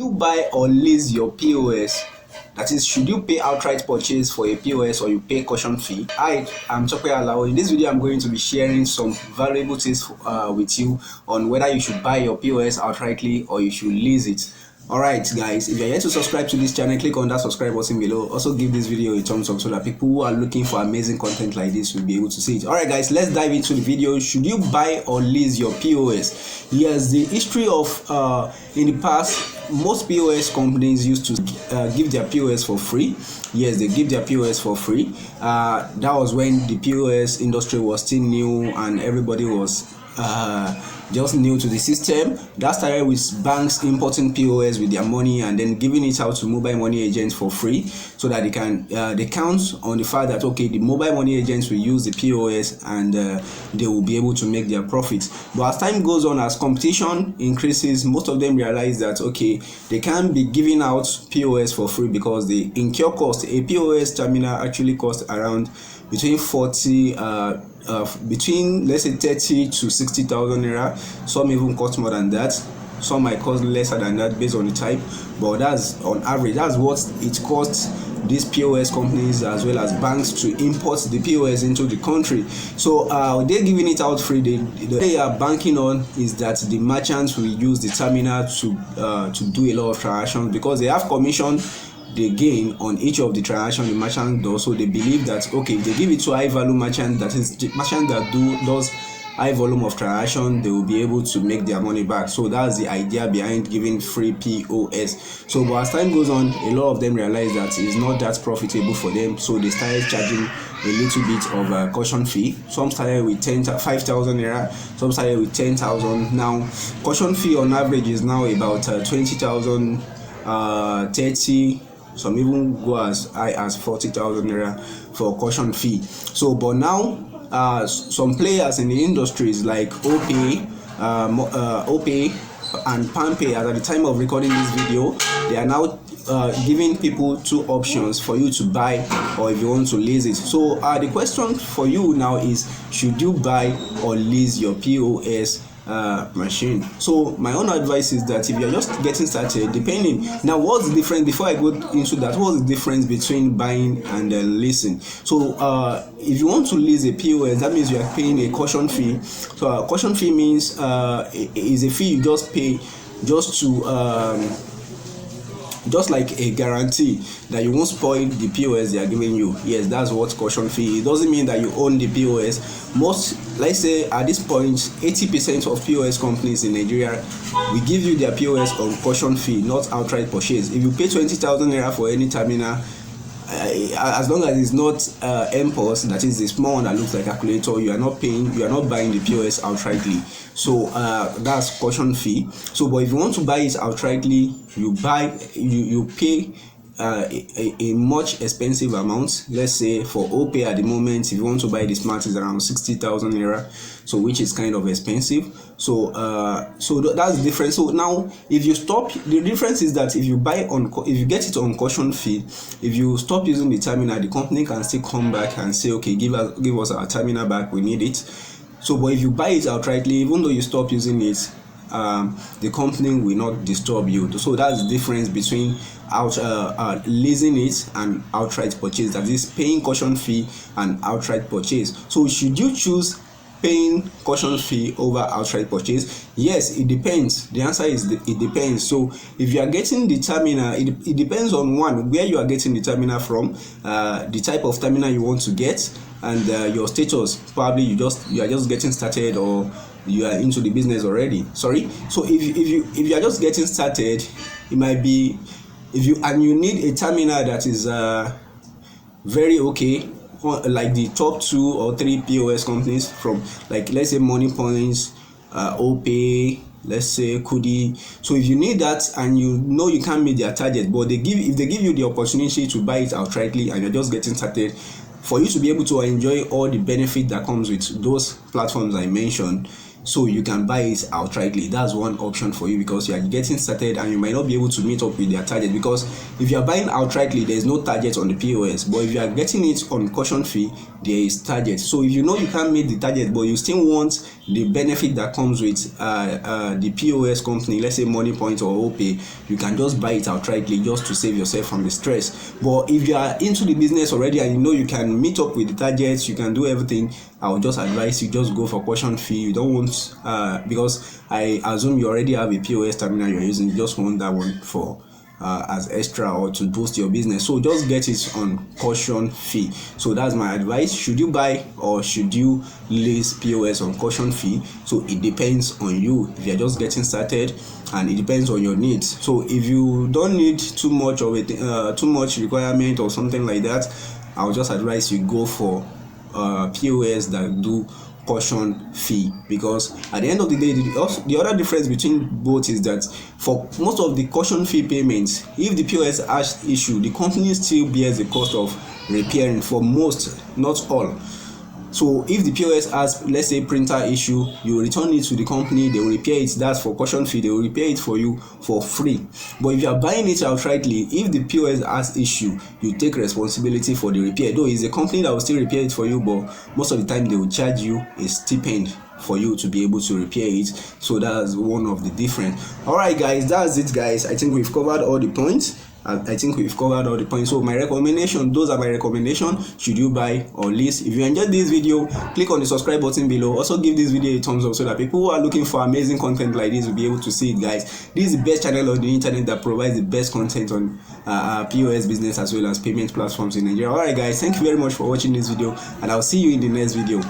you buy or lease your POS? That is, should you pay outright purchase for a POS or you pay caution fee? Hi, I'm Chokwe Alao. In this video, I'm going to be sharing some valuable tips with you on whether you should buy your POS outrightly or you should lease it. Alright guys, if you're yet to subscribe to this channel, click on that subscribe button below. Also give this video a thumbs up so that people who are looking for amazing content like this will be able to see it. Alright guys, let's dive into the video. Should you buy or lease your POS? Yes, the history of in the past, most POS companies used to give their POS for free. Yes, they give their POS for free. That was when the POS industry was still new and everybody was just new to the system. That started with banks importing POS with their money and then giving it out to mobile money agents for free, so that they count on the fact that okay, the mobile money agents will use the POS and they will be able to make their profits. But as time goes on, as competition increases, most of them realize that okay, they can't be giving out POS for free because they incur cost. A POS terminal actually costs around between between let's say 30 to 60,000 naira. Some even cost more than that, some might cost lesser than that based on the type, but that's on average, that's what it costs these POS companies as well as banks to import the POS into the country. So they're giving it out free. They are banking on is that the merchants will use the terminal to do a lot of transactions, because they have commission they gain on each of the transactions the merchant does. So they believe that okay, if they give it to high value merchant, that is the merchant that does high volume of transaction, they will be able to make their money back. So that's the idea behind giving free POS. So but as time goes on, a lot of them realize that it's not that profitable for them, so they started charging a little bit of a caution fee. Some started with 5,000 naira, some started with 10,000. Now caution fee on average is now about 20,000, 30. Some even go as high as 40,000 naira for caution fee. So but now some players in the industries like OPay and PanPay, as at the time of recording this video, they are now giving people two options for you to buy or if you want to lease it. So the question for you now is, should you buy or lease your POS machine? So my own advice is that if you're just getting started, depending now, what's the difference, before I go into that, what's the difference between buying and leasing? So if you want to lease a POS, that means you are paying a caution fee. So a caution fee means is a fee you just pay just to just like a guarantee that you won't spoil the POS they are giving you. Yes, that's what caution fee. It doesn't mean that you own the POS. Most, let's say at this point, 80% of POS companies in Nigeria will give you their POS on caution fee, not outright purchase. If you pay 20,000 naira for any terminal, as long as it's not MPOS, that is the small one that looks like a calculator, you are not buying the POS outrightly. So that's caution fee. So but if you want to buy it outrightly, you pay a much expensive amount. Let's say for OPay at the moment, if you want to buy the smart, is around 60,000 naira, so which is kind of expensive. So that's the difference. So now if you stop, the difference is that if you get it on caution fee, if you stop using the terminal, the company can still come back and say okay, give us our terminal back, we need it. So but if you buy it outrightly, even though you stop using it, the company will not disturb you. So that's the difference between leasing it and outright purchase, that is paying caution fee and outright purchase. So should you choose paying caution fee over outright purchase? Yes, it depends. The answer is it depends. So if you are getting the terminal, it depends on one, where you are getting the terminal from, the type of terminal you want to get, and your status. Probably you are just getting started, or you are into the business already. Sorry. So if you are just getting started, it might be, if you need a terminal that is very okay, like the top 2 or 3 POS companies, from like let's say Money Points, OPay, let's say Kudi. So if you need that and you know you can't meet their target, but if they give you the opportunity to buy it outrightly and you're just getting started, for you to be able to enjoy all the benefit that comes with those platforms I mentioned, so you can buy it outrightly. That's one option for you, because you are getting started and you might not be able to meet up with their target, because if you are buying outrightly, there is no target on the POS. But if you are getting it on caution fee, there is target. So if you know you can't meet the target but you still want the benefit that comes with the POS company, let's say Money Point or OPay, you can just buy it outrightly just to save yourself from the stress. But if you are into the business already and you know you can meet up with the targets, you can do everything, I would just advise you just go for caution fee. You don't want because I assume you already have a POS terminal you're using, you just want that one for as extra or to boost your business. So just get it on caution fee. So that's my advice. Should you buy or should you lease POS on caution fee? So it depends on you. If you're just getting started, and it depends on your needs. So if you don't need too much of it, too much requirement or something like that, I'll just advise you go for POS that do caution fee, because at the end of the day, the other difference between both is that for most of the caution fee payments, if the POS has issue, the company still bears the cost of repairing for most, not all. So if the POS has, let's say, printer issue, you return it to the company, they will repair it. That's for caution fee. They will repair it for you for free. But if you are buying it outrightly, if the POS has issue, you take responsibility for the repair. Though it's a company that will still repair it for you, but most of the time they will charge you a stipend for you to be able to repair it. So that's one of the difference. All right, guys, that's it, guys. I think we've covered all the points. So my recommendation, those are my recommendations. Should you buy or lease? If you enjoyed this video, click on the subscribe button below. Also give this video a thumbs up so that people who are looking for amazing content like this will be able to see it, guys. This is the best channel on the internet that provides the best content on POS business as well as payment platforms in Nigeria. All right, guys, thank you very much for watching this video, and I'll see you in the next video.